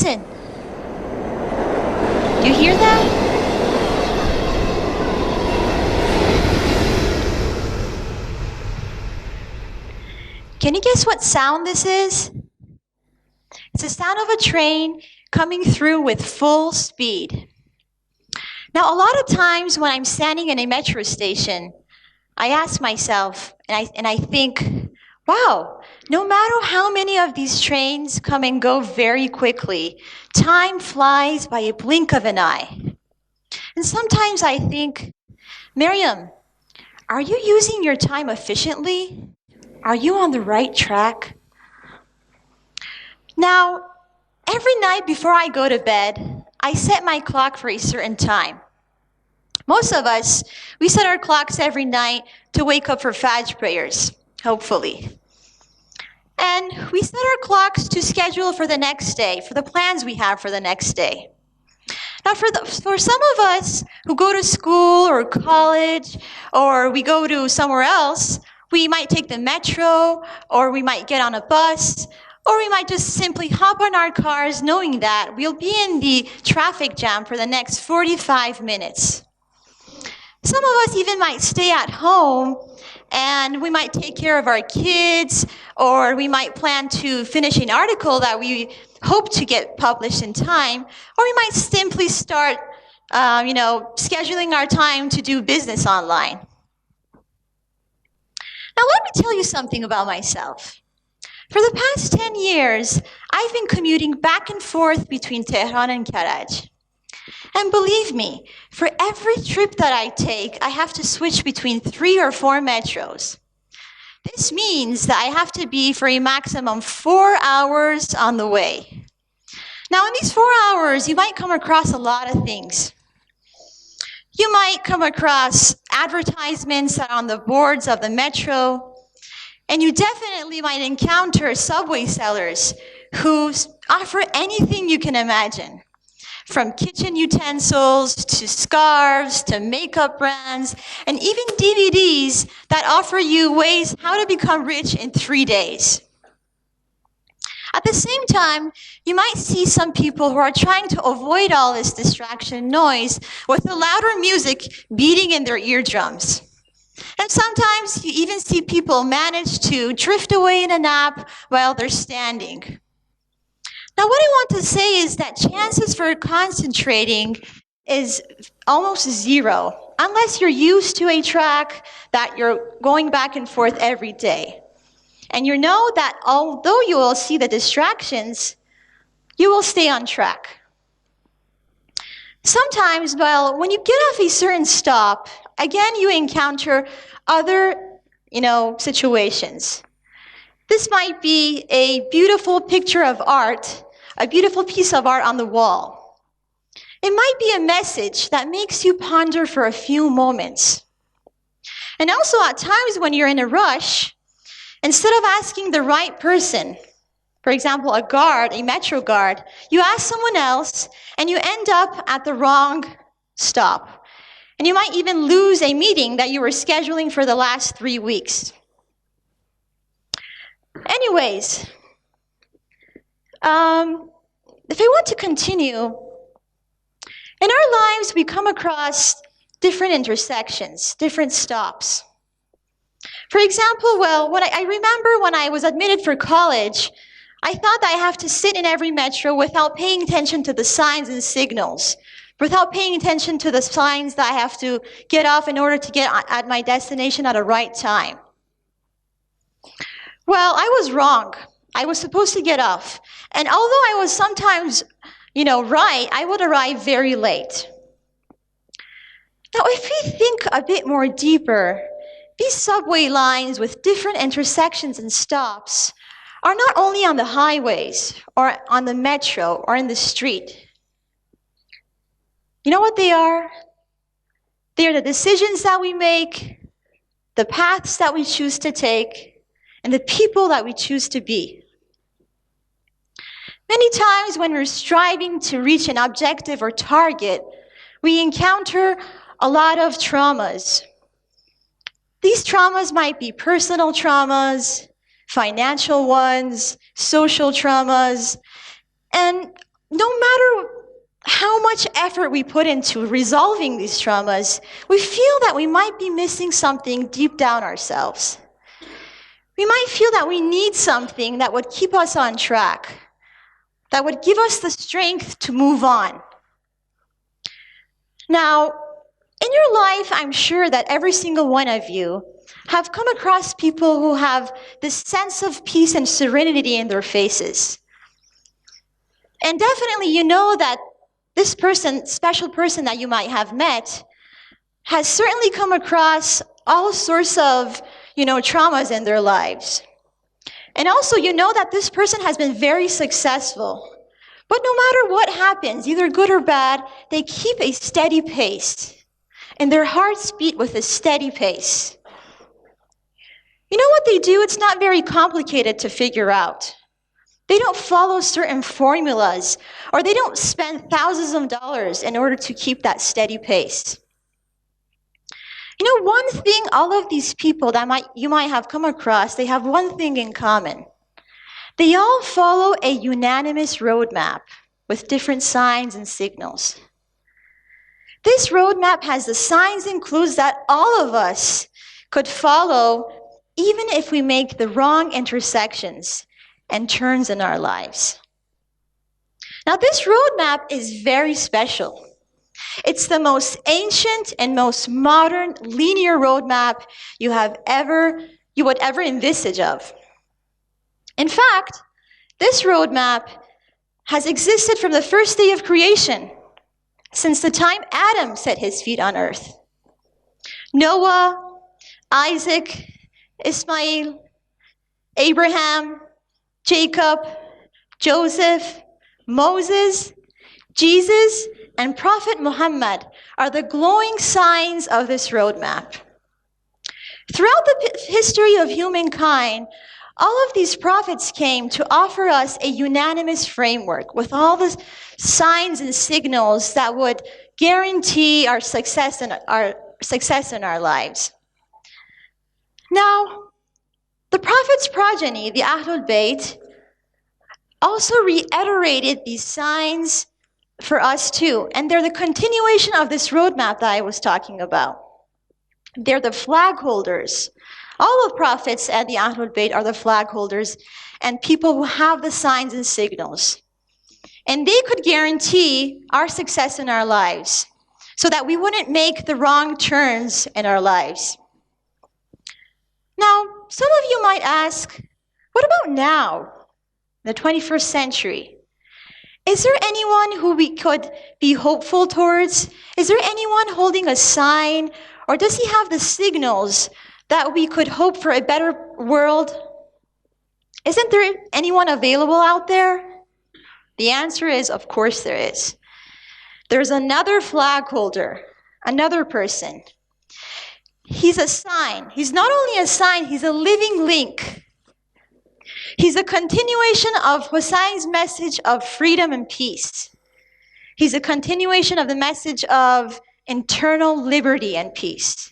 Listen. Do you hear that? Can you guess what sound this is? It's the sound of a train coming through with full speed. Now, a lot of times when I'm standing in a metro station, I ask myself, and I think, wow, no matter how many of these trains come and go very quickly, time flies by a blink of an eye. And sometimes I think, Maryam, are you using your time efficiently? Are you on the right track? Now, every night before I go to bed, I set my clock for a certain time. Most of us, we set our clocks every night to wake up for Fajr prayers, hopefully. And we set our clocks to schedule for the next day, for the plans we have for the next day. Now, for some of us who go to school or college, or we go to somewhere else, we might take the metro, or we might get on a bus, or we might just simply hop on our cars knowing that we'll be in the traffic jam for the next 45 minutes. Some of us even might stay at home, and we might take care of our kids, or we might plan to finish an article that we hope to get published in time, or we might simply start, scheduling our time to do business online. Now, let me tell you something about myself. For the past 10 years, I've been commuting back and forth between Tehran and Karaj. And believe me, for every trip that I take, I have to switch between 3 or 4 metros. This means that I have to be for a maximum 4 hours on the way. Now, in these 4 hours, you might come across a lot of things. You might come across advertisements that are on the boards of the metro, and you definitely might encounter subway sellers who offer anything you can imagine, from kitchen utensils to scarves to makeup brands, and even DVDs that offer you ways how to become rich in 3 days. At the same time, you might see some people who are trying to avoid all this distraction noise with the louder music beating in their eardrums. And sometimes you even see people manage to drift away in a nap while they're standing. Now, what I want to say is that chances for concentrating is almost zero, unless you're used to a track that you're going back and forth every day. And you know that although you will see the distractions, you will stay on track. Sometimes, when you get off a certain stop, again, you encounter other, situations. This might be a beautiful picture of art, a beautiful piece of art on the wall. It might be a message that makes you ponder for a few moments. And also at times when you're in a rush, instead of asking the right person, for example, a metro guard, you ask someone else and you end up at the wrong stop. And you might even lose a meeting that you were scheduling for the last 3 weeks. Anyways, if I want to continue, in our lives we come across different intersections, different stops. For example, I remember when I was admitted for college, I thought that I have to sit in every metro without paying attention to the signs and signals, without paying attention to the signs that I have to get off in order to get at my destination at the right time. Well, I was wrong. I was supposed to get off. And although I was sometimes, right, I would arrive very late. Now, if we think a bit more deeper, these subway lines with different intersections and stops are not only on the highways or on the metro or in the street. You know what they are? They are the decisions that we make, the paths that we choose to take, and the people that we choose to be. Many times when we're striving to reach an objective or target, we encounter a lot of traumas. These traumas might be personal traumas, financial ones, social traumas, and no matter how much effort we put into resolving these traumas, we feel that we might be missing something deep down ourselves. We might feel that we need something that would keep us on track, that would give us the strength to move on. Now, in your life, I'm sure that every single one of you have come across people who have this sense of peace and serenity in their faces. And definitely you know that this person, special person that you might have met, has certainly come across all sorts of, traumas in their lives. And also you know that this person has been very successful. But no matter what happens, either good or bad, they keep a steady pace. And their hearts beat with a steady pace. You know what they do? It's not very complicated to figure out. They don't follow certain formulas, or they don't spend thousands of dollars in order to keep that steady pace. One thing all of these people that you might have come across, they have one thing in common. They all follow a unanimous roadmap with different signs and signals. This roadmap has the signs and clues that all of us could follow even if we make the wrong intersections and turns in our lives. Now, this roadmap is very special. It's the most ancient and most modern linear roadmap you would ever envisage of. In fact, this roadmap has existed from the first day of creation, since the time Adam set his feet on earth. Noah, Isaac, Ismail, Abraham, Jacob, Joseph, Moses, Jesus, and Prophet Muhammad are the glowing signs of this roadmap. Throughout the history of humankind, all of these prophets came to offer us a unanimous framework with all the signs and signals that would guarantee our success in our lives. Now, the Prophet's progeny, the Ahlul Bayt, also reiterated these signs for us too, and they're the continuation of this roadmap that I was talking about. They're the flag holders. All the prophets and the Ahlul Bayt are the flag holders and people who have the signs and signals. And they could guarantee our success in our lives so that we wouldn't make the wrong turns in our lives. Now, some of you might ask, what about now, the 21st century? Is there anyone who we could be hopeful towards? Is there anyone holding a sign? Or does he have the signals that we could hope for a better world? Isn't there anyone available out there? The answer is, of course there is. There's another flag holder, another person. He's a sign. He's not only a sign, he's a living link. He's a continuation of Hussein's message of freedom and peace. He's a continuation of the message of internal liberty and peace.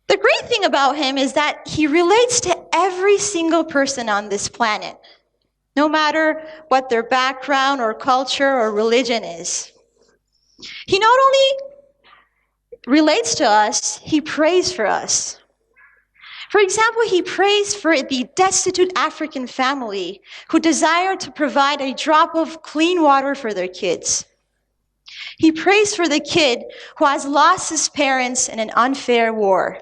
The great thing about him is that he relates to every single person on this planet, no matter what their background or culture or religion is. He not only relates to us, he prays for us. For example, he prays for the destitute African family who desire to provide a drop of clean water for their kids. He prays for the kid who has lost his parents in an unfair war.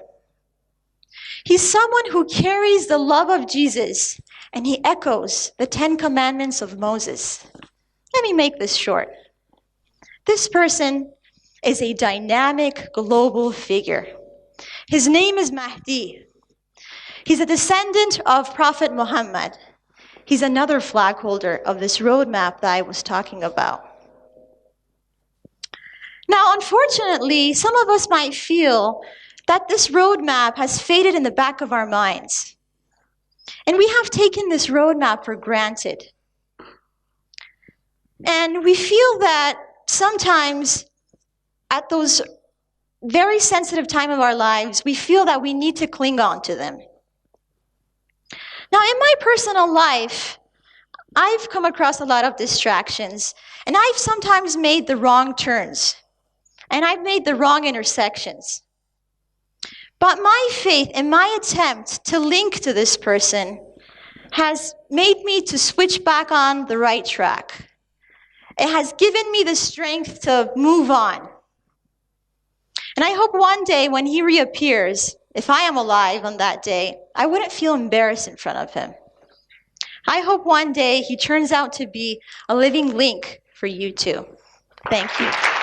He's someone who carries the love of Jesus, and he echoes the 10 Commandments of Moses. Let me make this short. This person is a dynamic global figure. His name is Mahdi. He's a descendant of Prophet Muhammad. He's another flag holder of this roadmap that I was talking about. Now, unfortunately, some of us might feel that this roadmap has faded in the back of our minds. And we have taken this roadmap for granted. And we feel that sometimes at those very sensitive times of our lives, we feel that we need to cling on to them. Now, in my personal life, I've come across a lot of distractions, and I've sometimes made the wrong turns, and I've made the wrong intersections. But my faith and my attempt to link to this person has made me to switch back on the right track. It has given me the strength to move on. And I hope one day when he reappears, if I am alive on that day, I wouldn't feel embarrassed in front of him. I hope one day he turns out to be a living link for you too. Thank you.